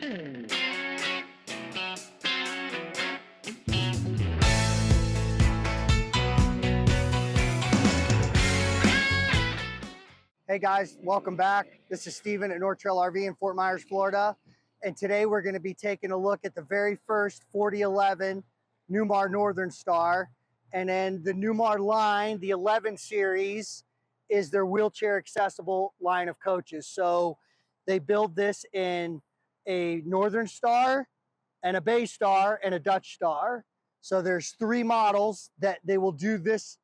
Hey guys, welcome back. This is Steven at North Trail RV in Fort Myers, Florida. And today we're going to be taking a look at the very first 4011 Newmar Northern Star. And then the Newmar line, the 11 series, is their wheelchair accessible line of coaches. So they build this in a Northern Star and a Bay Star and a Dutch Star. So there's 3 models that they will do this,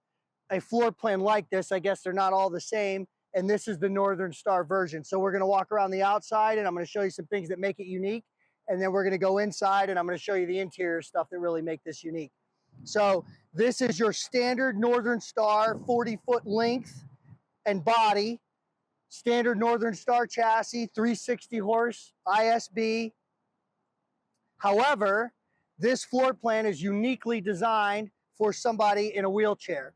a floor plan like this. I guess they're not all the same. And this is the Northern Star version. So we're gonna walk around the outside and I'm gonna show you some things that make it unique. And then we're gonna go inside and I'm gonna show you the interior stuff that really make this unique. So this is your standard Northern Star 40-foot length and body. Standard Northern Star chassis, 360 horse ISB. However, this floor plan is uniquely designed for somebody in a wheelchair.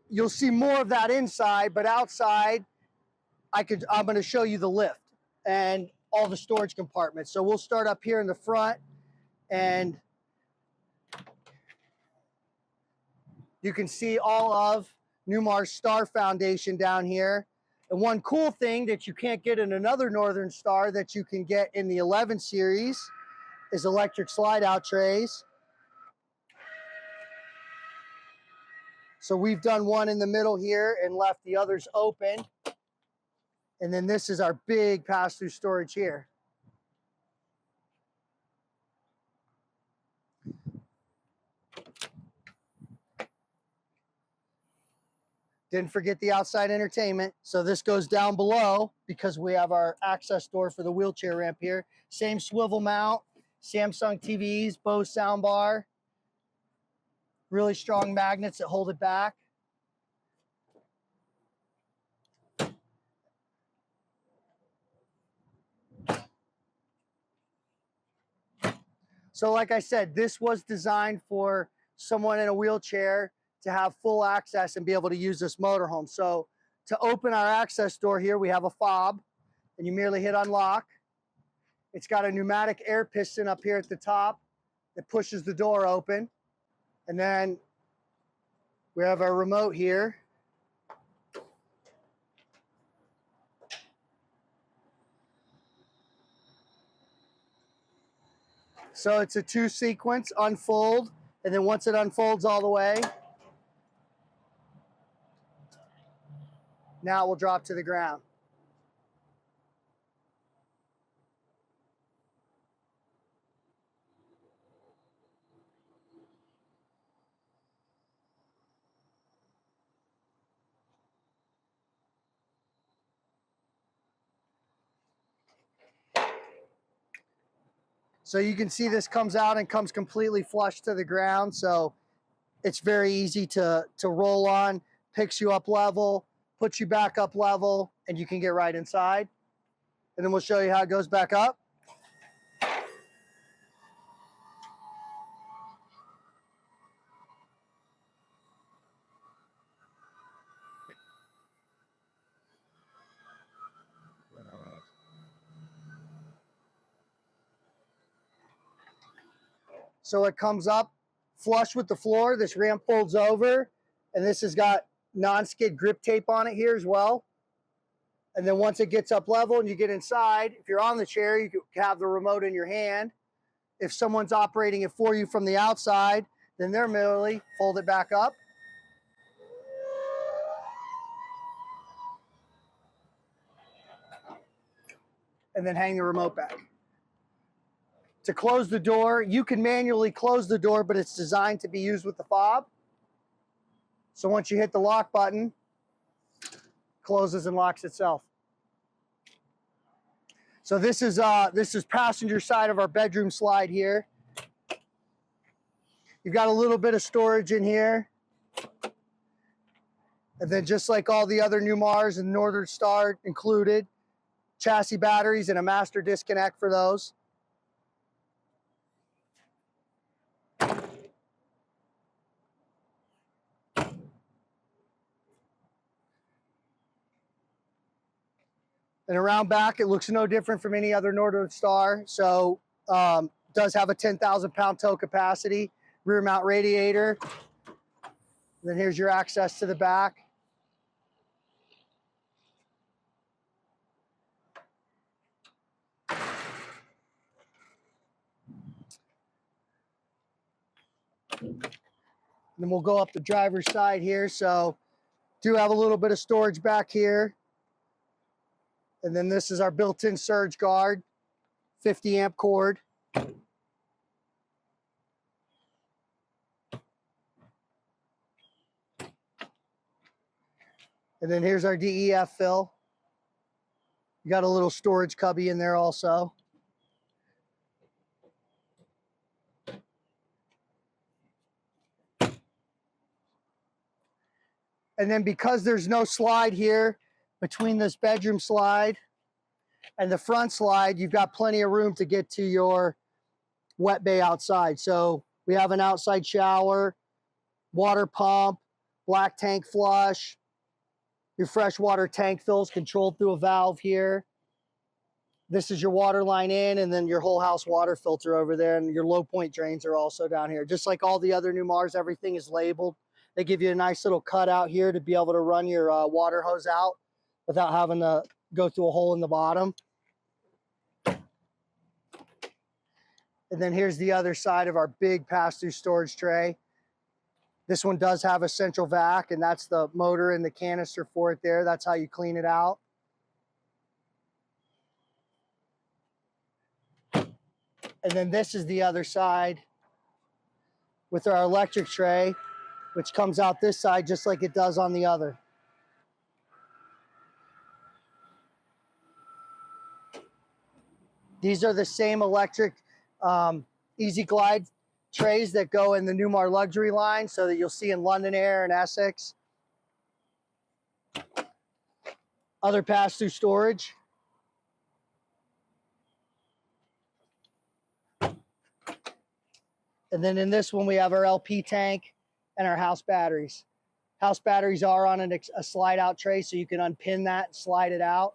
You'll see more of that inside, but outside, I'm going to show you the lift and all the storage compartments. So we'll start up here in the front, and you can see all of Newmar's Star Foundation down here. And one cool thing that you can't get in another Northern Star that you can get in the 11 series is electric slide-out trays. So we've done one in the middle here and left the others open. And then this is our big pass-through storage here. Didn't forget the outside entertainment. So this goes down below because we have our access door for the wheelchair ramp here. Same swivel mount, Samsung TVs, Bose soundbar. Really strong magnets that hold it back. So like I said, this was designed for someone in a wheelchair to have full access and be able to use this motorhome. So to open our access door here, we have a fob and you merely hit unlock. It's got a pneumatic air piston up here at the top that pushes the door open. And then we have our remote here. So it's a 2-sequence unfold, and then once it unfolds all the way, now it will drop to the ground. So you can see this comes out and comes completely flush to the ground. So it's very easy to roll on, picks you up level, puts you back up level, and you can get right inside. And then we'll show you how it goes back up. So it comes up flush with the floor. This ramp folds over, and this has got non-skid grip tape on it here as well. And then once it gets up level and you get inside, if you're on the chair, you can have the remote in your hand. If someone's operating it for you from the outside, then they're merely fold it back up. And then hang the remote back. To close the door, you can manually close the door, but it's designed to be used with the fob. So once you hit the lock button, closes and locks itself. So this is passenger side of our bedroom slide here. You've got a little bit of storage in here. And then just like all the other Newmars and Northern Star included, chassis batteries and a master disconnect for those. And around back, it looks no different from any other Northern Star. So does have a 10,000 pound tow capacity, rear mount radiator. And then here's your access to the back. And then we'll go up the driver's side here. So do have a little bit of storage back here. And then this is our built-in surge guard, 50 amp cord. And then here's our DEF fill. You got a little storage cubby in there also. And then because there's no slide here between this bedroom slide and the front slide, you've got plenty of room to get to your wet bay outside. So we have an outside shower, water pump, black tank flush. Your freshwater tank fills controlled through a valve here. This is your water line in, and then your whole house water filter over there, and your low point drains are also down here. Just like all the other Newmars, everything is labeled. They give you a nice little cutout here to be able to run your water hose out without having to go through a hole in the bottom. And then here's the other side of our big pass-through storage tray. This one does have a central vac, and that's the motor and the canister for it there. That's how you clean it out. And then this is the other side with our electric tray, which comes out this side just like it does on the other. These are the same electric Easy Glide trays that go in the Newmar luxury line, so that you'll see in London Air and Essex. Other pass-through storage. And then in this one, we have our LP tank and our house batteries. House batteries are on a slide-out tray, so you can unpin that and slide it out.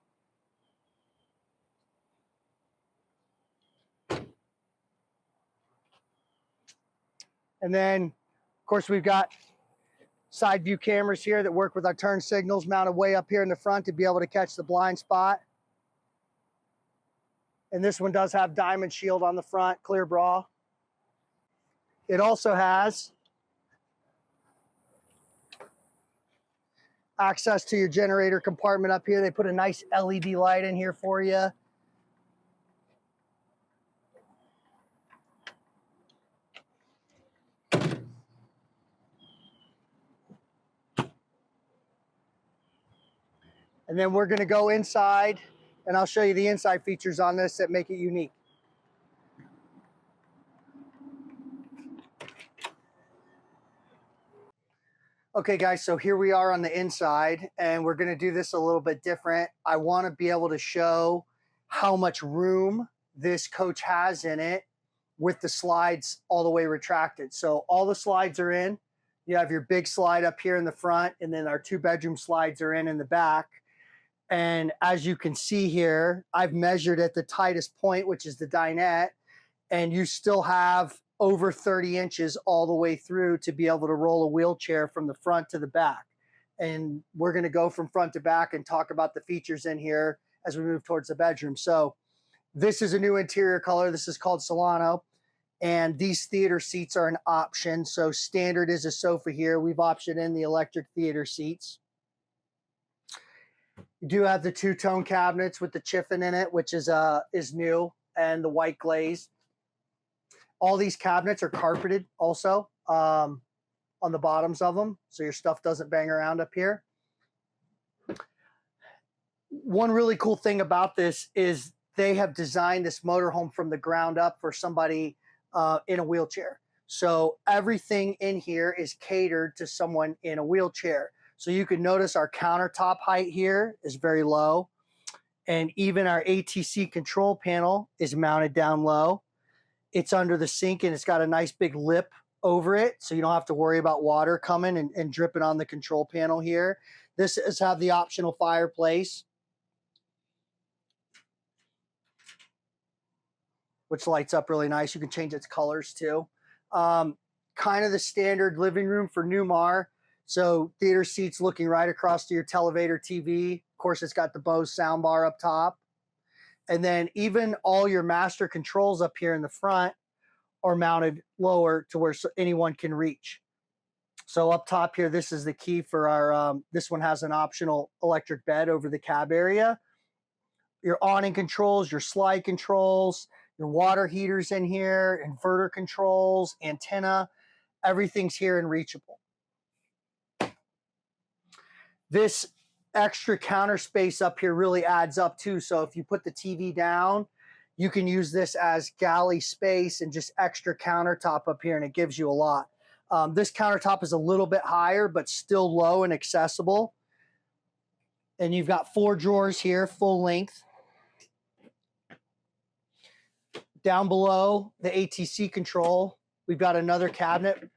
And then, of course, we've got side view cameras here that work with our turn signals mounted way up here in the front to be able to catch the blind spot. And this one does have diamond shield on the front, clear bra. It also has access to your generator compartment up here. They put a nice LED light in here for you. And then we're going to go inside, and I'll show you the inside features on this that make it unique. Okay guys, so here we are on the inside, and we're going to do this a little bit different. I want to be able to show how much room this coach has in it with the slides all the way retracted. So all the slides are in. You have your big slide up here in the front, and then our 2-bedroom slides are in the back. And as you can see here, I've measured at the tightest point, which is the dinette, and you still have over 30 inches all the way through to be able to roll a wheelchair from the front to the back. And we're going to go from front to back and talk about the features in here as we move towards the bedroom. So this is a new interior color. This is called Solano. And these theater seats are an option. So standard is a sofa here. We've optioned in the electric theater seats. You do have the 2-tone cabinets with the chiffon in it, which is new, and the white glaze. All these cabinets are carpeted also on the bottoms of them, so your stuff doesn't bang around up here. One really cool thing about this is they have designed this motorhome from the ground up for somebody in a wheelchair. So everything in here is catered to someone in a wheelchair. So you can notice our countertop height here is very low. And even our ATC control panel is mounted down low. It's under the sink, and it's got a nice big lip over it, so you don't have to worry about water coming and dripping on the control panel here. This does have the optional fireplace. which lights up really nice. You can change its colors too. Kind of the standard living room for Newmar. So theater seats looking right across to your Televator TV. Of course, it's got the Bose soundbar up top. And then even all your master controls up here in the front are mounted lower to where anyone can reach. So up top here, this is the key for our, this one has an optional electric bed over the cab area. Your awning controls, your slide controls, your water heaters in here, inverter controls, antenna, everything's here and reachable. This extra counter space up here really adds up too. So if you put the TV down, you can use this as galley space and just extra countertop up here, and it gives you a lot. This countertop is a little bit higher, but still low and accessible. And you've got 4 drawers here, full length. Down below the ATC control, we've got another cabinet,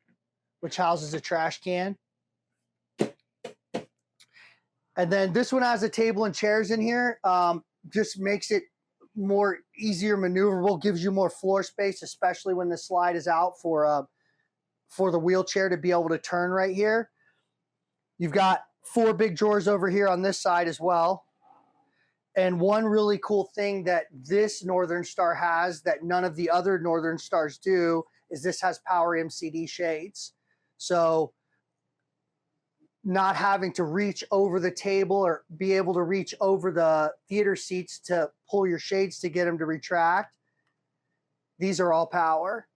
which houses a trash can. And then this one has a table and chairs in here. Just makes it more easier maneuverable, gives you more floor space, especially when the slide is out for the wheelchair to be able to turn right here. You've got 4 big drawers over here on this side as well. And one really cool thing that this Northern Star has that none of the other Northern Stars do is this has power MCD shades. So not having to reach over the table or be able to reach over the theater seats to pull your shades to get them to retract. These are all power.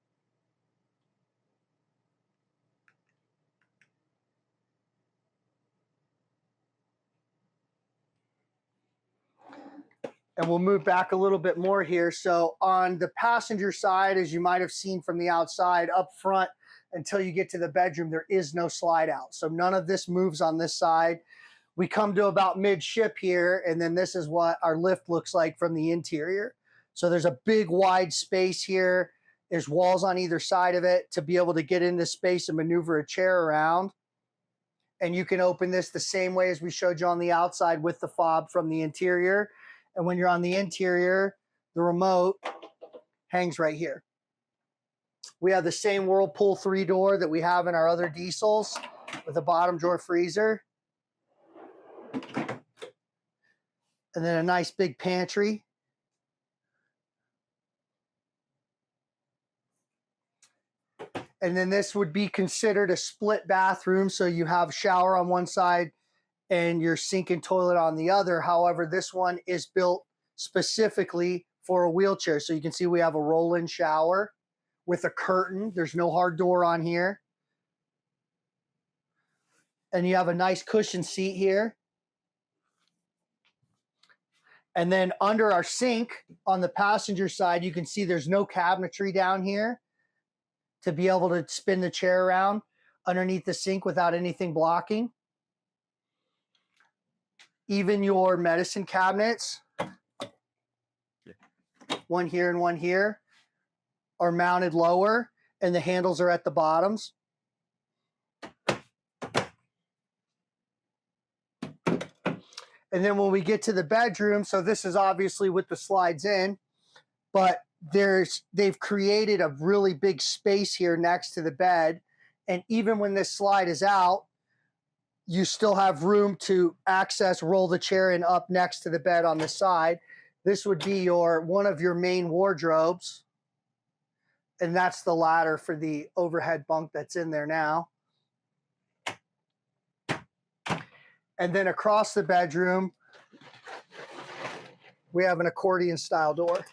And we'll move back a little bit more here. So on the passenger side, as you might have seen from the outside, up front, until you get to the bedroom, there is no slide out. So none of this moves on this side. We come to about midship here, and then this is what our lift looks like from the interior. So there's a big wide space here. There's walls on either side of it to be able to get into space and maneuver a chair around. And you can open this the same way as we showed you on the outside with the fob from the interior. And when you're on the interior, the remote hangs right here. We have the same Whirlpool 3-door that we have in our other diesels with a bottom drawer freezer. And then a nice big pantry. And then this would be considered a split bathroom. So you have shower on one side and your sink and toilet on the other. However, this one is built specifically for a wheelchair. So you can see we have a roll-in shower with a curtain. There's no hard door on here. And you have a nice cushion seat here. And then under our sink on the passenger side, you can see there's no cabinetry down here to be able to spin the chair around underneath the sink without anything blocking. Even your medicine cabinets, one here and one here, are mounted lower, and the handles are at the bottoms. And then when we get to the bedroom, so this is obviously with the slides in, but they've created a really big space here next to the bed. And even when this slide is out, you still have room to access, roll the chair in up next to the bed on the side. This would be one of your main wardrobes. And that's the ladder for the overhead bunk that's in there now. And then across the bedroom, we have an accordion style door.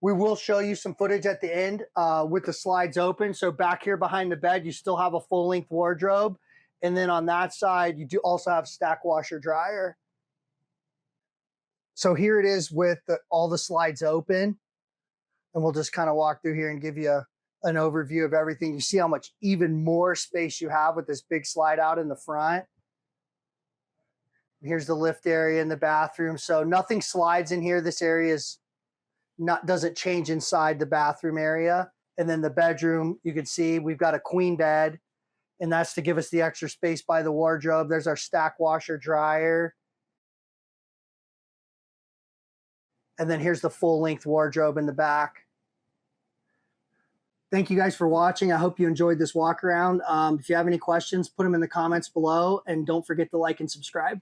We will show you some footage at the end with the slides open. So back here behind the bed, you still have a full length wardrobe. And then on that side, you do also have stack washer dryer. So here it is with all the slides open. And we'll just kind of walk through here and give you an overview of everything. You see how much even more space you have with this big slide out in the front. Here's the lift area in the bathroom. So nothing slides in here. This area doesn't change inside the bathroom area. And then the bedroom, you can see we've got a queen bed, and that's to give us the extra space by the wardrobe. There's our stack washer dryer. And then here's the full-length wardrobe in the back. Thank you guys for watching. I hope you enjoyed this walk around. If you have any questions, put them in the comments below, and don't forget to like and subscribe.